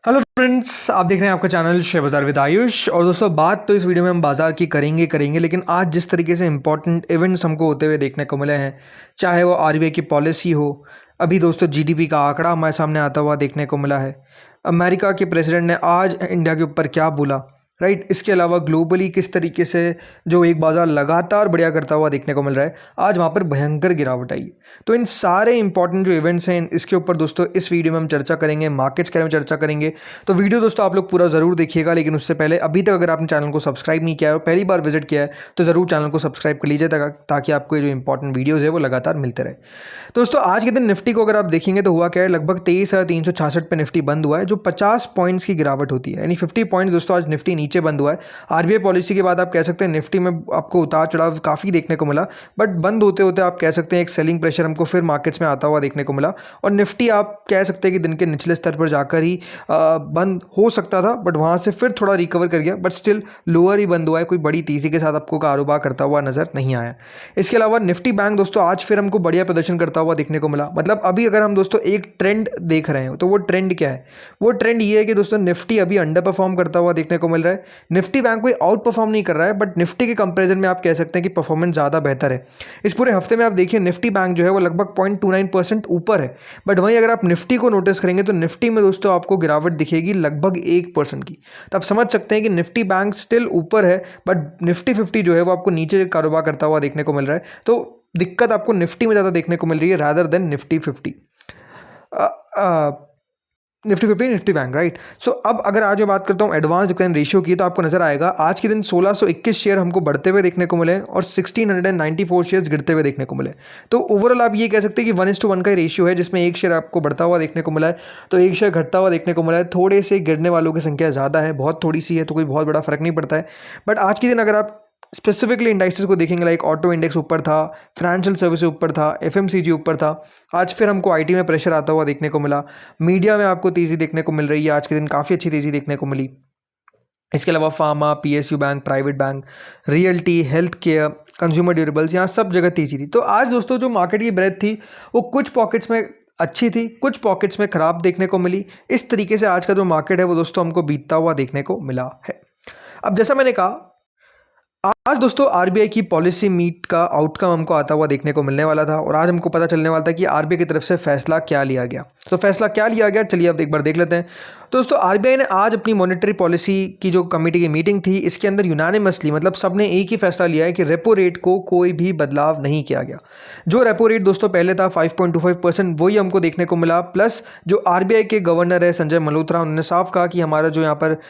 Hello friends, आप देख रहे हैं आपका चैनल शेयर बाजार विद आयुष। और दोस्तों, बात तो इस वीडियो में हम बाजार की करेंगे, लेकिन आज जिस तरीके से इंपॉर्टेंट इवेंट्स हमको होते हुए देखने को मिले हैं, चाहे वो आरबीआई की पॉलिसी हो, अभी दोस्तों जीडीपी का आंकड़ा हमारे सामने आता हुआ देखने को मिला है, अमेरिका के प्रेसिडेंट ने आज इंडिया के ऊपर क्या बोला, राइट। इसके अलावा ग्लोबली किस तरीके से जो एक बाज़ार लगातार बढ़िया करता हुआ देखने को मिल रहा है, आज वहाँ पर भयंकर गिरावट आई है। तो इन सारे इंपॉर्टेंट जो इवेंट्स हैं इसके ऊपर दोस्तों इस वीडियो में हम चर्चा करेंगे, मार्केट्स के बारे में चर्चा करेंगे। तो वीडियो दोस्तों आप लोग पूरा ज़रूर देखिएगा, लेकिन उससे पहले अभी तक अगर आपने चैनल को सब्सक्राइब नहीं किया है और पहली बार विजिट किया है तो ज़रूर चैनल को सब्सक्राइब कर लीजिए ताकि आपको ये जो इंपॉर्टेंट वीडियोज़ है वो लगातार मिलते रहे। तो दोस्तों, आज के दिन निफ्टी को अगर आप देखेंगे तो हुआ क्या है, लगभग 23,366 पे निफ्टी बंद हुआ है, जो 50 पॉइंट्स की गिरावट होती है, यानी 50 पॉइंट्स दोस्तों आज निफ्टी नीचे बंद हुआ है। आरबीआई पॉलिसी के बाद आप कह सकते हैं निफ्टी में आपको उतार चढ़ाव काफ़ी देखने को मिला, बट बंद होते होते आप कह सकते हैं एक सेलिंग प्रेशर हमको फिर मार्केट्स में आता हुआ देखने को मिला। और निफ्टी आप कह सकते हैं कि दिन के निचले स्तर पर जाकर ही बंद हो सकता था, बट वहाँ से फिर थोड़ा रिकवर कर गया, बट स्टिल लोअर ही बंद हुआ है। कोई बड़ी तेज़ी के साथ आपको कारोबार करता हुआ नजर नहीं आया। इसके अलावा निफ्टी बैंक दोस्तों आज फिर हमको बढ़िया प्रदर्शन करता हुआ देखने को मिला। मतलब अभी अगर हम दोस्तों एक ट्रेंड देख रहे हैं तो वो ट्रेंड क्या है, वो ट्रेंड ये है कि दोस्तों निफ्टी अभी अंडर परफॉर्म करता हुआ देखने को मिल रहा है। निफ्टी बैंक कोई आउट परफॉर्म नहीं कर रहा है, बट निफ्टी के कंपैरिजन में आप कह सकते हैं कि परफॉर्मेंस ज़्यादा बेहतर है। इस पूरे हफ्ते में आप देखिए निफ्टी बैंक जो है वो लगभग 0.29% ऊपर है, बट वहीं अगर आप निफ्टी को नोटिस करेंगे तो निफ्टी में दोस्तों आपको गिरावट दिखेगी लगभग 1% की। तो आप समझ सकते हैं कि निफ्टी बैंक स्टिल ऊपर है, बट निफ्टी 50 जो है वो आपको नीचे कारोबार करता हुआ देखने को मिल रहा है। तो दिक्कत आपको निफ्टी में ज़्यादा देखने को मिल रही है rather than Nifty 50, Nifty 50 Nifty bank, right. So अब अगर आज मैं बात करता हूँ एडवांस डिक्लाइन रेशियो की, तो आपको नजर आएगा आज के दिन 1621 शेयर हमको बढ़ते हुए देखने को मिले और 1694 शेयर्स गिरते हुए देखने को मिले। तो ओवरऑल आप ये कह सकते हैं कि 1:1 का रेशियो है, जिसमें एक शेयर आपको बढ़ता हुआ देखने को मिला है तो एक शेयर घटता हुआ देखने को मिला है। थोड़े से गिरने वालों की संख्या ज़्यादा है, बहुत थोड़ी सी है, तो कोई बहुत बड़ा फर्क नहीं पड़ता है। बट आज के दिन अगर आप स्पेसिफिकली इंडाइसेस को देखेंगे, लाइक ऑटो इंडेक्स ऊपर था, फाइनेंशियल सर्विस ऊपर था, एफएमसीजी ऊपर था। आज फिर हमको आईटी में प्रेशर आता हुआ देखने को मिला। मीडिया में आपको तेज़ी देखने को मिल रही है, आज के दिन काफ़ी अच्छी तेज़ी देखने को मिली। इसके अलावा pharma, PSU bank, private bank, realty, health care, consumer durables, यहाँ सब जगह तेज़ी थी। तो आज दोस्तों जो मार्केट की ब्रेथ थी वो कुछ पॉकेट्स में अच्छी थी, कुछ पॉकेट्स में खराब देखने को मिली। इस तरीके से आज का जो मार्केट है वो दोस्तों हमको बीतता हुआ देखने को मिला है। अब जैसा मैंने कहा, आज दोस्तों आरबीआई की पॉलिसी मीट का आउटकम हमको आता हुआ देखने को मिलने वाला था, और आज हमको पता चलने वाला था कि आरबीआई की तरफ से फैसला क्या लिया गया। तो फैसला क्या लिया गया, चलिए अब एक बार देख लेते हैं। तो दोस्तों आरबीआई ने आज अपनी मॉनेटरी पॉलिसी की जो कमेटी की मीटिंग थी, इसके अंदर यूनानिमसली, मतलब सबने एक ही फैसला लिया है कि रेपो रेट को कोई भी बदलाव नहीं किया गया। जो रेपो रेट दोस्तों पहले था 5.25%, वही हमको देखने को मिला। प्लस जो आरबीआई के गवर्नर है संजय मल्होत्रा, उन्होंने साफ कहा कि हमारा जो यहाँ पर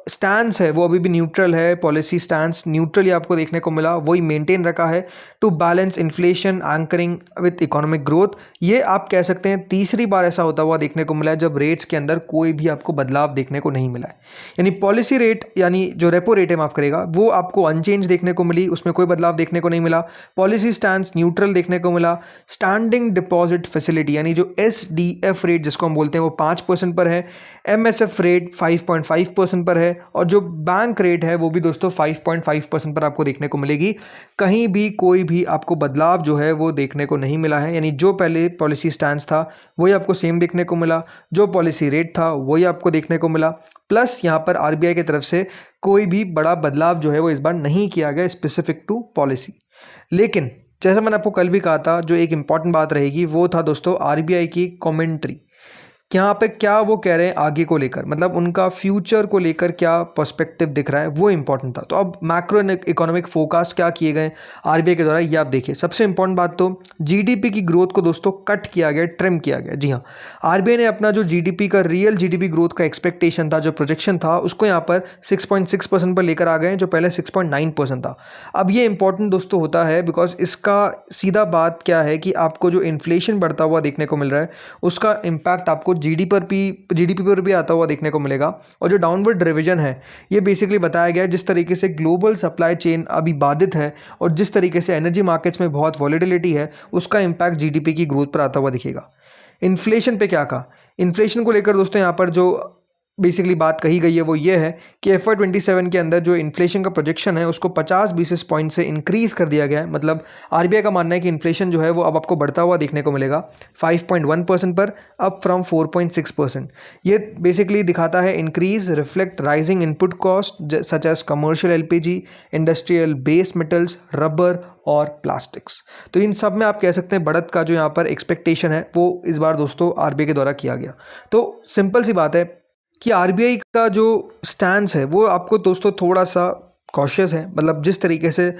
स्टैंस है वो अभी भी न्यूट्रल है, पॉलिसी स्टैंस न्यूट्रली आपको देखने को मिला, वही मेंटेन रखा है to balance inflation anchoring with economic growth. ये आप कह सकते हैं तीसरी बार ऐसा होता हुआ देखने को मिला है जब रेट्स के अंदर कोई भी आपको बदलाव देखने को नहीं मिला है। यानी पॉलिसी रेट, यानी जो रेपो रेट है, माफ करेगा, वो आपको अनचेंज देखने को मिली, उसमें कोई बदलाव देखने को नहीं मिला। पॉलिसी स्टैंस न्यूट्रल देखने को मिला। स्टैंडिंग डिपॉजिट फैसिलिटी यानी जो एसडीएफ रेट जिसको हम बोलते हैं वो 5% पर है, एमएसएफ रेट 5.5% पर है, और जो बैंक रेट है वो भी दोस्तों 5.5% पर आपको देखने को मिलेगी। कहीं भी कोई भी आपको बदलाव जो है वो देखने को नहीं मिला है। यानी जो पहले पॉलिसी स्टैंस था वही आपको सेम देखने को मिला, जो पॉलिसी रेट था वही आपको देखने को मिला। प्लस यहाँ पर आरबीआई की तरफ से कोई भी बड़ा बदलाव जो है वो इस बार नहीं किया गया स्पेसिफिक टू पॉलिसी। लेकिन जैसा मैंने आपको कल भी कहा था, जो एक इंपॉर्टेंट बात रहेगी वो था दोस्तों आरबीआई की कमेंट्री। यहाँ पे क्या वो कह रहे हैं आगे को लेकर, मतलब उनका फ्यूचर को लेकर क्या पर्सपेक्टिव दिख रहा है, वो इंपॉर्टेंट था। तो अब मैक्रो इकोनॉमिक फोरकास्ट क्या किए गए आरबीआई के द्वारा, ये आप देखिए। सबसे इंपॉर्टेंट बात तो जीडीपी की ग्रोथ को दोस्तों कट किया गया, ट्रिम किया गया। जी हाँ, आरबीआई ने अपना जो जीडीपी का रियल जीडीपी ग्रोथ का एक्सपेक्टेशन था, जो प्रोजेक्शन था, उसको यहाँ पर 6.6% पर लेकर आ गए, जो पहले 6.9% था। अब ये इंपॉर्टेंट दोस्तों होता है बिकॉज इसका सीधा बात क्या है कि आपको जो इन्फ्लेशन बढ़ता हुआ देखने को मिल रहा है उसका इम्पैक्ट आपको जीडीपी पर भी आता हुआ देखने को मिलेगा। और जो डाउनवर्ड रिवीजन है ये बेसिकली बताया गया है जिस तरीके से ग्लोबल सप्लाई चेन अभी बाधित है और जिस तरीके से एनर्जी मार्केट्स में बहुत वॉलेटिलिटी है, उसका इम्पैक्ट जीडीपी की ग्रोथ पर आता हुआ दिखेगा। इन्फ्लेशन पे क्या कहा, इन्फ्लेशन को लेकर दोस्तों यहाँ पर जो बेसिकली बात कही गई है वो ये है कि FY27 के अंदर जो इन्फ्लेशन का प्रोजेक्शन है उसको 50 बेसिस पॉइंट से इंक्रीज़ कर दिया गया है। मतलब आरबीआई का मानना है कि इन्फ्लेशन जो है वो अब आपको बढ़ता हुआ देखने को मिलेगा 5.1% पर, अप फ्रॉम 4.6%। ये बेसिकली दिखाता है increase reflect rising input cost such as commercial LPG, industrial base metals, rubber और प्लास्टिक्स। तो इन सब में आप कह सकते हैं बढ़त का जो यहाँ पर एक्सपेक्टेशन है वो इस बार दोस्तों आरबीआई के द्वारा किया गया। तो सिंपल सी बात है कि आरबीआई का जो स्टैंस है वो आपको दोस्तों थोड़ा सा कॉशियस है। मतलब जिस तरीके से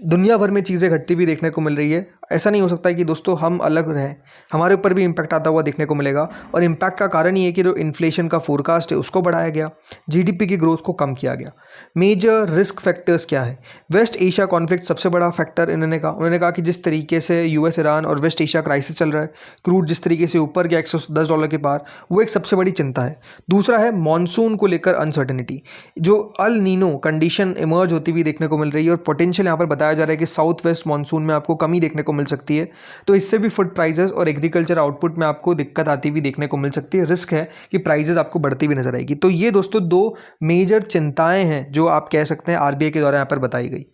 दुनिया भर में चीज़ें घटती हुई देखने को मिल रही है, ऐसा नहीं हो सकता है कि दोस्तों हम अलग रहें, हमारे ऊपर भी इम्पैक्ट आता हुआ देखने को मिलेगा। और इम्पैक्ट का कारण ये है कि जो इन्फ्लेशन का फोरकास्ट है उसको बढ़ाया गया, जीडीपी की ग्रोथ को कम किया गया। मेजर रिस्क फैक्टर्स क्या है? वेस्ट एशिया कॉन्फ्लिक्ट सबसे बड़ा फैक्टर उन्होंने कहा कि जिस तरीके से यूएस ईरान और वेस्ट एशिया क्राइसिस चल रहा है, क्रूड जिस तरीके से ऊपर गया $110 के पार, वो एक सबसे बड़ी चिंता है। दूसरा है मॉनसून को लेकर अनसर्टेनिटी, जो अल नीनो कंडीशन इमर्ज होती हुई देखने को मिल रही है और पोटेंशियल यहाँ पर बताया जा रहा है कि साउथ वेस्ट मॉनसून में आपको कमी देखने को मिल सकती है। तो इससे भी फूड प्राइसेस और एग्रीकल्चर आउटपुट में आपको दिक्कत आती हुई देखने को मिल सकती है। रिस्क है कि प्राइसेस आपको बढ़ती हुई नजर आएगी। तो ये दोस्तों दो मेजर चिंताएं हैं जो आप कह सकते हैं आरबीआई के द्वारा यहाँ पर बताई गई।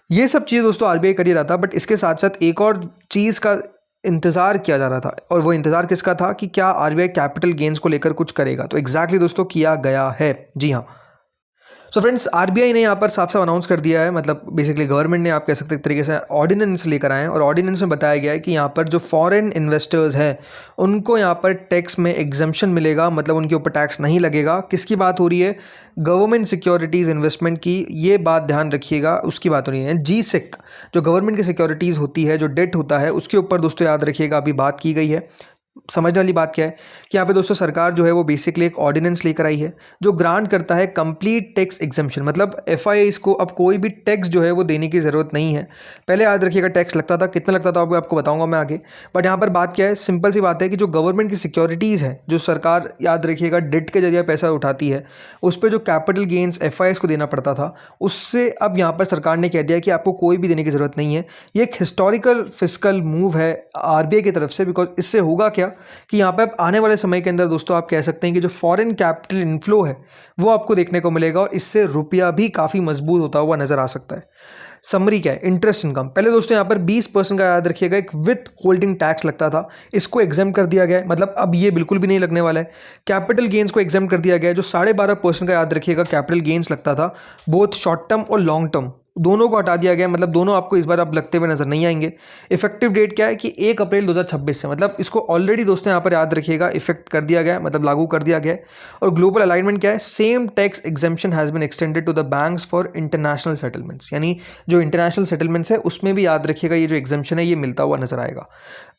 ये सब चीज़ दोस्तों आरबीआई कर ही रहा था, बट इसके साथ साथ एक और चीज़ का इंतज़ार किया जा रहा था, और वो इंतज़ार किसका था कि क्या आरबीआई कैपिटल गेन्स को लेकर कुछ करेगा। तो एग्जैक्टली दोस्तों किया गया है, जी हाँ। सो फ्रेंड्स, आरबीआई ने यहाँ पर साफ साफ अनाउंस कर दिया है, मतलब बेसिकली गवर्नमेंट ने आप कह सकते एक तरीके से ऑर्डिनेंस लेकर आए हैं, और ऑर्डिनेंस में बताया गया है कि यहाँ पर जो फॉरेन इन्वेस्टर्स हैं उनको यहाँ पर टैक्स में एग्जम्पशन मिलेगा, मतलब उनके ऊपर टैक्स नहीं लगेगा। किसकी बात हो रही है? गवर्नमेंट सिक्योरिटीज़ इन्वेस्टमेंट की, ये बात ध्यान रखिएगा, उसकी बात हो रही है। GSEC जो गवर्नमेंट की सिक्योरिटीज़ होती है, जो डेट होता है, उसके ऊपर दोस्तों याद रखिएगा अभी बात की गई है। समझने वाली बात क्या है कि यहाँ पे दोस्तों सरकार जो है वो बेसिकली एक ऑर्डिनेंस लेकर आई है जो ग्रांट करता है कंप्लीट टैक्स एग्जम्पशन। मतलब एफआईआईज को अब कोई भी टैक्स जो है वो देने की ज़रूरत नहीं है। पहले याद रखिएगा टैक्स लगता था, कितना लगता था आपको बताऊंगा मैं आगे। बट यहाँ पर बात क्या है, सिंपल सी बात है कि जो गवर्नमेंट की सिक्योरिटीज़ है, जो सरकार याद रखिएगा डेट के जरिए पैसा उठाती है, उस पर जो कैपिटल गेन्स एफआईआईज को देना पड़ता था, उससे अब यहाँ पर सरकार ने कह दिया कि आपको कोई भी देने की ज़रूरत नहीं है। ये एक हिस्टोरिकल फिस्कल मूव है आरबीआई की तरफ से, बिकॉज इससे होगा क्या कि यहाँ पे आने वाले समय के अंदर दोस्तों आप कह सकते हैं कि जो फॉरेन कैपिटल इनफ्लो है वो आपको देखने को मिलेगा, और इससे रुपया भी काफ़ी मजबूत होता हुआ नजर आ सकता है। समरी क्या है? Interest income. पहले दोस्तों यहाँ पर 20% का याद रखिएगा एक विथ होल्डिंग टैक्स लगता था, इसको एग्जाम कर दिया गया है, मतलब अब ये बिल्कुल भी नहीं लगने वाला है। कैपिटल गेन्स को एग्जाम कर दिया गया है, जो 12.5% का याद रखिएगा कैपिटल गेन्स लगता था, बोथ शॉर्ट टर्म और लॉन्ग टर्म दोनों को हटा दिया गया, मतलब दोनों आपको इस बार अब लगते हुए नजर नहीं आएंगे। इफेक्टिव डेट क्या है कि 1 अप्रैल 2026 से, मतलब इसको ऑलरेडी दोस्तों यहाँ पर याद रखिएगा इफेक्ट कर दिया गया है, मतलब लागू कर दिया गया है। और ग्लोबल अलाइनमेंट क्या है? Same tax exemption has been extended to the banks for international settlements, यानी जो इंटरनेशनल सेटलमेंट्स है उसमें भी याद रखिएगा ये जो एग्जेम्पशन है ये मिलता हुआ नजर आएगा।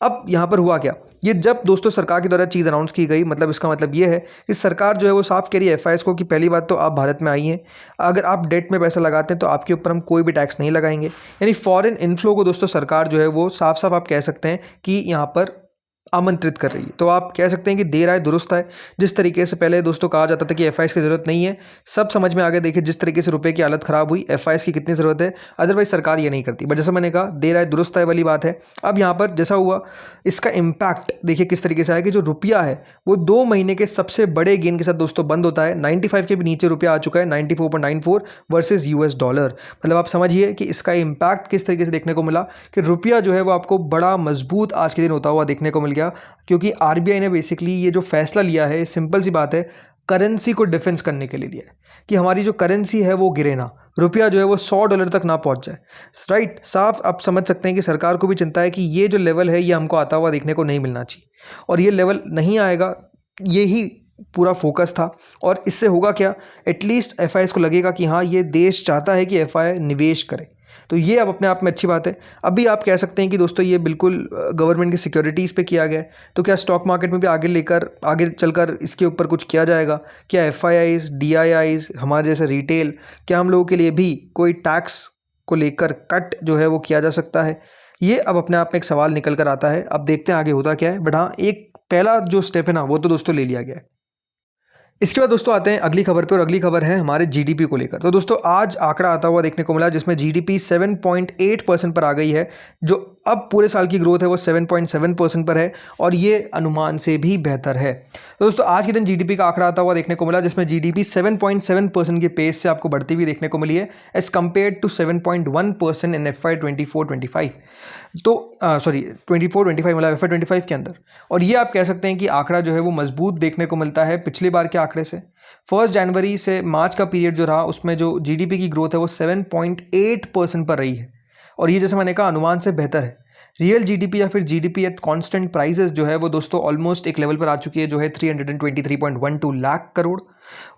अब यहाँ पर हुआ क्या, ये जब दोस्तों सरकार के द्वारा चीज़ अनाउंस की गई, मतलब इसका मतलब ये है कि सरकार जो है वो साफ कह रही है एफआईआईज को कि पहली बात तो आप भारत में आई हैं, अगर आप डेट में पैसा लगाते हैं तो आपके ऊपर हम कोई भी टैक्स नहीं लगाएंगे। यानी फॉरेन इनफ्लो को दोस्तों सरकार जो है वो साफ साफ आप कह सकते हैं कि यहाँ पर आमंत्रित कर रही है। तो आप कह सकते हैं कि देर आए दुरुस्त आए। जिस तरीके से पहले दोस्तों कहा जाता था कि एफआईआईज की ज़रूरत नहीं है, सब समझ में आ गया। देखिए जिस तरीके से रुपए की हालत ख़राब हुई, एफआईआईज की कितनी ज़रूरत है, अदरवाइज सरकार ये नहीं करती। बट जैसा मैंने कहा देर आए दुरुस्त आए वाली बात है। अब यहाँ पर जैसा हुआ इसका इम्पैक्ट देखिए किस तरीके से आया कि जो रुपया है वो 2 महीने के सबसे बड़े गेन के साथ दोस्तों बंद होता है। 95 के भी नीचे रुपया आ चुका है, 94.94 वर्सेज यूएस डॉलर। मतलब आप समझिए कि इसका इम्पैक्ट किस तरीके से देखने को मिला कि रुपया जो है वो आपको बड़ा मजबूत आज के दिन होता हुआ देखने को मिल गया, क्योंकि आरबीआई ने बेसिकली ये जो फैसला लिया है, सिंपल सी बात है, करेंसी को डिफेंस करने के लिए लिया है कि हमारी जो करेंसी है वो गिरे ना, रुपया जो है वो $100 तक ना पहुंच जाए। राइट, साफ आप समझ सकते हैं कि सरकार को भी चिंता है कि ये जो लेवल है ये हमको आता हुआ देखने को नहीं मिलना चाहिए, और ये लेवल नहीं आएगा, यही पूरा फोकस था। और इससे होगा क्या, एटलीस्ट एफआईआईज को लगेगा कि हाँ ये देश चाहता है कि एफआईआई निवेश करे। तो ये अब अपने आप में अच्छी बात है। अभी आप कह सकते हैं कि दोस्तों ये बिल्कुल गवर्नमेंट की सिक्योरिटीज़ पे किया गया है, तो क्या स्टॉक मार्केट में भी आगे चलकर इसके ऊपर कुछ किया जाएगा? क्या एफआईआईज, डीआईआईज, हमारे जैसे रिटेल, क्या हम लोगों के लिए भी कोई टैक्स को लेकर कट जो है वो किया जा सकता है? ये अब अपने आप में एक सवाल निकल कर आता है। अब देखते हैं आगे होता क्या है। बट हाँ, एक पहला जो स्टेप है ना वो तो दोस्तों ले लिया गया है। इसके बाद दोस्तों आते हैं अगली खबर पे, और अगली खबर है हमारे जीडीपी को लेकर। तो दोस्तों आज आंकड़ा आता हुआ देखने को मिला जिसमें जीडीपी 7.8% पर आ गई है, जो अब पूरे साल की ग्रोथ है वो 7.7% पर है, और ये अनुमान से भी बेहतर है। तो दोस्तों आज के दिन जीडीपी का आंकड़ा आता हुआ देखने को मिला जिसमें जीडीपी 7.7% के पेस से आपको बढ़ती हुई देखने को मिली है as compared to 7.1% in FY 24-25। तो सॉरी 24-25 मतलब FY 25 के अंदर। और ये आप कह सकते हैं कि आंकड़ा जो है वो मजबूत देखने को मिलता है पिछली बार के आंकड़े से। 1 जनवरी से मार्च का पीरियड जो रहा उसमें जो जीडीपी की ग्रोथ है वो 7.8% पर रही है, और ये जैसे मैंने कहा अनुमान से बेहतर है। रियल जीडीपी या फिर जीडीपी एट कांस्टेंट प्राइसेस जो है वो दोस्तों ऑलमोस्ट एक लेवल पर आ चुकी है जो है 323.12 लाख करोड़।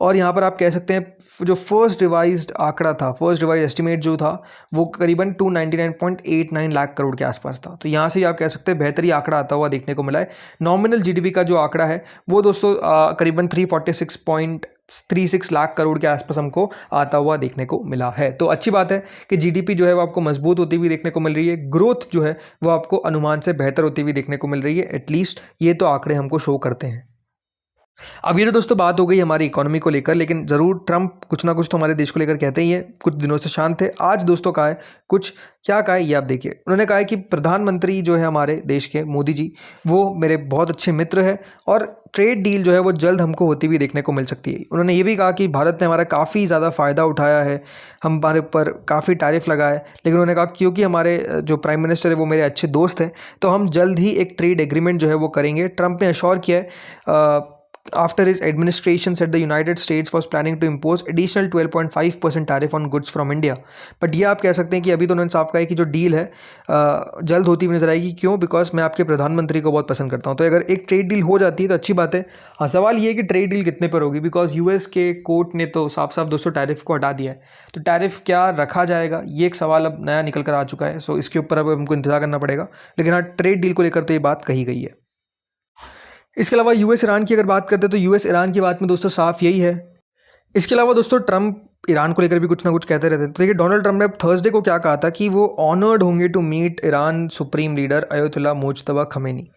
और यहाँ पर आप कह सकते हैं जो फर्स्ट रिवाइज्ड आंकड़ा था, फर्स्ट रिवाइज एस्टिमेट जो था वो करीबन 299.89 लाख करोड़ के आसपास था। तो यहाँ से आप कह सकते हैं बेहतर ही आंकड़ा आता हुआ देखने को मिला है। नॉमिनल जीडीपी का जो आंकड़ा है वो दोस्तों करीबन 346.36 लाख करोड़ के आसपास हमको आता हुआ देखने को मिला है। तो अच्छी बात है कि जीडीपी जो है वो आपको मजबूत होती हुई देखने को मिल रही है, ग्रोथ जो है वो आपको अनुमान से बेहतर होती हुई देखने को मिल रही है। एटलीस्ट ये तो आंकड़े हमको शो करते हैं। अब ये तो दोस्तों बात हो गई हमारी इकोनॉमी को लेकर, लेकिन ज़रूर ट्रंप कुछ ना कुछ तो हमारे देश को लेकर कहते ही हैं। कुछ दिनों से शांत थे, आज दोस्तों कहा है कुछ, क्या कहा है ये आप देखिए। उन्होंने कहा है कि प्रधानमंत्री जो है हमारे देश के मोदी जी, वो मेरे बहुत अच्छे मित्र हैं और ट्रेड डील जो है वो जल्द हमको होती हुई देखने को मिल सकती है। उन्होंने ये भी कहा कि भारत ने हमारा काफ़ी ज़्यादा फ़ायदा उठाया है, हमारे ऊपर काफ़ी टैरिफ लगा है, लेकिन उन्होंने कहा क्योंकि हमारे जो प्राइम मिनिस्टर है वो मेरे अच्छे दोस्त हैं तो हम जल्द ही एक ट्रेड एग्रीमेंट जो है वो करेंगे। ट्रंप ने अश्योर किया है after his administration said the United States was planning to impose additional 12.5% tariff on goods from India। But ये आप कह सकते हैं कि अभी तो उन्होंने साफ कहा है कि जो डील है जल्द होती हुई नजर आएगी। क्यों? बिकॉज मैं आपके प्रधानमंत्री को बहुत पसंद करता हूँ। तो अगर एक ट्रेड डील हो जाती है तो अच्छी बात है। हाँ, सवाल ये है कि ट्रेड डील कितने पर होगी, बिकॉज यूएस के कोर्ट ने तो साफ साफ दोस्तों टैरिफ को हटा दिया है। तो टैरिफ क्या रखा जाएगा ये एक सवाल अब नया निकल कर आ चुका है। सो इसके ऊपर अब हमको इंतजार करना पड़ेगा, लेकिन हाँ ट्रेड डील को लेकर तो ये बात कही गई है। इसके अलावा यूएस ईरान की अगर बात करते हैं तो यूएस ईरान की बात में दोस्तों साफ यही है। इसके अलावा दोस्तों ट्रंप ईरान को लेकर भी कुछ ना कुछ कहते रहते हैं। तो देखिए डोनाल्ड ट्रंप ने थर्सडे को क्या कहा था कि वो ऑनर्ड होंगे to meet Iran supreme leader Ayatollah Mojtaba Khamenei.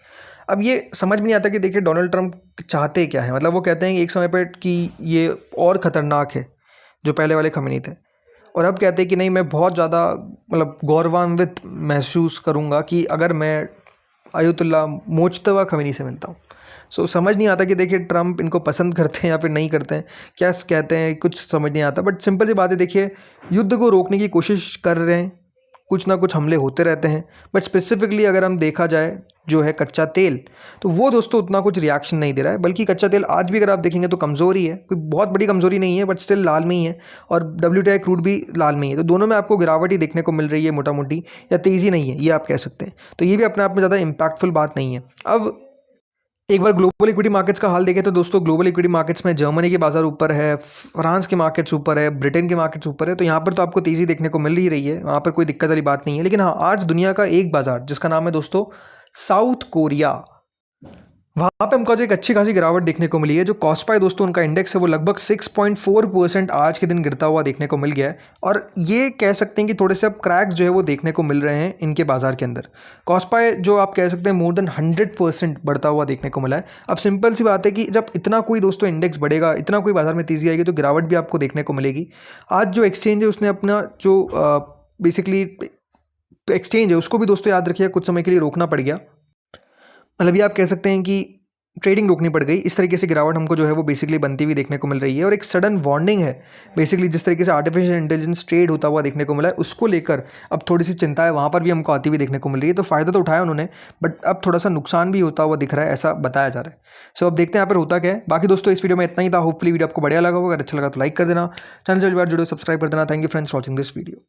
अब ये समझ में नहीं आता कि देखिए डोनाल्ड ट्रंप चाहते क्या है। मतलब वो कहते हैं कि एक समय पर कि ये और ख़तरनाक है जो पहले वाले खमेनी थे, और अब कहते हैं कि नहीं मैं बहुत ज़्यादा मतलब गौरवान्वित महसूस करूँगा कि अगर मैं अयतुल्ला मुज्तबा खमेनी से मिलता हूँ। सो समझ नहीं आता कि देखिए ट्रंप इनको पसंद करते हैं या फिर नहीं करते हैं, क्या कहते हैं कुछ समझ नहीं आता। बट सिंपल सी बात है, देखिए युद्ध को रोकने की कोशिश कर रहे हैं, कुछ ना कुछ हमले होते रहते हैं। बट स्पेसिफिकली अगर हम देखा जाए जो है कच्चा तेल, तो वो दोस्तों उतना कुछ रिएक्शन नहीं दे रहा है, बल्कि कच्चा तेल आज भी अगर आप देखेंगे तो कमज़ोरी है, कोई बहुत बड़ी कमज़ोरी नहीं है, बट स्टिल लाल में ही है, और WTI क्रूड भी लाल में ही है। तो दोनों में आपको गिरावट ही देखने को मिल रही है, मोटा मोटी, या तेज़ी नहीं है ये आप कह सकते हैं। तो ये भी अपने आप में ज़्यादा इम्पैक्टफुल बात नहीं है। अब एक बार ग्लोबल इक्विटी मार्केट्स का हाल देखें तो दोस्तों ग्लोबल इक्विटी मार्केट्स में जर्मनी के बाजार ऊपर है, फ्रांस के मार्केट्स ऊपर है, ब्रिटेन के मार्केट्स ऊपर है। तो यहाँ पर तो आपको तेज़ी देखने को मिल ही रही है, वहाँ पर कोई दिक्कत वाली बात नहीं है। लेकिन हाँ, आज दुनिया का एक बाजार जिसका नाम है दोस्तों साउथ कोरिया, वहाँ पे हमको जो एक अच्छी खासी गिरावट देखने को मिली है। जो कॉस्पाई दोस्तों उनका इंडेक्स है वो लगभग 6.4% आज के दिन गिरता हुआ देखने को मिल गया है, और ये कह सकते हैं कि थोड़े से अब क्रैक्स जो है वो देखने को मिल रहे हैं इनके बाजार के अंदर। कॉस्पाई जो आप कह सकते हैं मोर देन 100% बढ़ता हुआ देखने को मिला है। अब सिंपल सी बात है कि जब इतना कोई दोस्तों इंडेक्स बढ़ेगा, इतना कोई बाजार में तेज़ी आएगी, तो गिरावट भी आपको देखने को मिलेगी। आज जो एक्सचेंज है उसने अपना जो बेसिकली एक्सचेंज है उसको भी दोस्तों याद रखिए कुछ समय के लिए रोकना पड़ गया। मतलब ये आप कह सकते हैं कि ट्रेडिंग रोकनी पड़ गई। इस तरीके से गिरावट हमको जो है वो बेसिकली बनती हुई देखने को मिल रही है, और एक सडन वार्निंग है बेसिकली जिस तरीके से आर्टिफिशियल इंटेलिजेंस ट्रेड होता हुआ देखने को मिला है, उसको लेकर अब थोड़ी सी चिंता है, वहाँ पर भी हमको आती हुई देखने को मिल रही है। तो फ़ायदा तो उठाया उन्होंने, बट अब थोड़ा सा नुकसान भी होता हुआ दिख रहा है, ऐसा बताया जा रहा है। सो अब देखते हैं यहाँ पर होता क्या है। बाकी दोस्तों इस वीडियो में इतना ही था। होपफुली वीडियो आपको बढ़िया लगा होगा। अगर अच्छा लगा तो लाइक कर देना, चैनल से पहली बार जुड़ो सब्सक्राइब कर देना। Thank you friends watching this video.